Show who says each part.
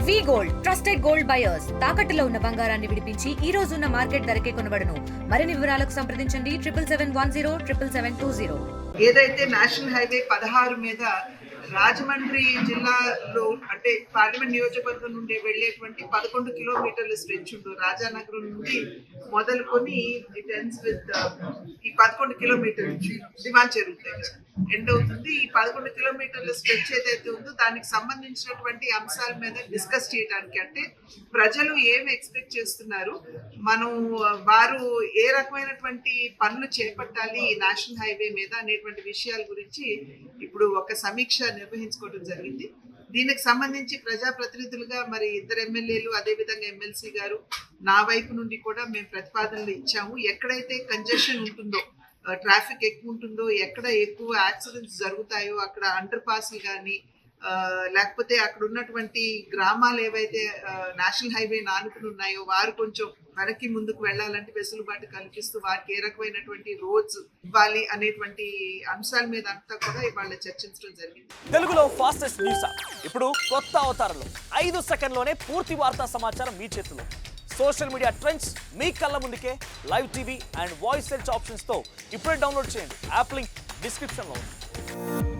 Speaker 1: వి gold trusted gold buyers తాకట్టులో ఉన్న బంగారాన్ని విడిపించి ఈ రోజు ఉన్న మార్కెట్ ధరకే కొనబడును. మరిన్ని వివరాలకు సంప్రదించండి 77107720.
Speaker 2: ఏదైతే నేషనల్ హైవే 16 మీద రాజమండ్రి జిల్లాలో అంటే పార్లమెంట్ నియోజకవర్గం నుండి వెళ్ళేటువంటి 11 కిలోమీటర్ల స్ట్రెచ్ ఉంటుంది. రాజానగరం నుండి మొదలుకొని ఇట్ ఎండ్స్ విత్ ఈ 11 కిలోమీటర్లు దివాన్ చెరువు ఎండ్ అవుతుంది. ఈ 11 కిలోమీటర్ల స్ట్రెచ్ ఏదైతే ఉందో దానికి సంబంధించినటువంటి అంశాల మీద డిస్కస్ చేయడానికి, అంటే ప్రజలు ఏం ఎక్స్పెక్ట్ చేస్తున్నారు, మనం వారు ఏ రకమైనటువంటి పనులు చేపట్టాలి ఈ నేషనల్ హైవే మీద అనేటువంటి విషయాల గురించి ఇప్పుడు ఒక సమీక్ష నిర్వహించుకోవడం జరిగింది. దీనికి సంబంధించి ప్రజాప్రతినిధులుగా మరి ఇద్దరు ఎమ్మెల్యేలు, అదేవిధంగా ఎమ్మెల్సీ గారు, నా వైపు నుండి కూడా మేము ప్రతిపాదనలు ఇచ్చాము. ఎక్కడైతే కంజెషన్ ఉంటుందో, ట్రాఫిక్ ఎక్కువ ఉంటుందో, ఎక్కడ ఎక్కువ యాక్సిడెంట్స్ జరుగుతాయో అక్కడ అండర్ పాస్లు కానీ లేకపోతే అక్కడ ఉన్నటువంటి గ్రామాలు ఏవైతే నేషనల్ హైవే నానుకుని ఉన్నాయో వారు కొంచెం వెనక్కి ముందుకు వెళ్ళాలంటే వెసులుబాటు కల్పిస్తూ వారికి ఏ రకమైనటువంటి రోడ్స్ ఇవ్వాలి అనేటువంటి అంశాల మీద అంతా కూడా ఇవాళ చర్చించడం జరిగింది.
Speaker 3: తెలుగులో ఫాస్టెస్ట్ న్యూస్ ఇప్పుడు కొత్త అవతారంలో 5 సెకండ్లోనే పూర్తి వార్తా సమాచారం మీ చేతిలో. సోషల్ మీడియా ట్రెండ్స్ మీ కళ్ళ ముందుకే live TV and voice search options తో ఇప్పుడే డౌన్లోడ్ చేయండి. యాప్ లింక్ డిస్క్రిప్షన్ లో ఉంది.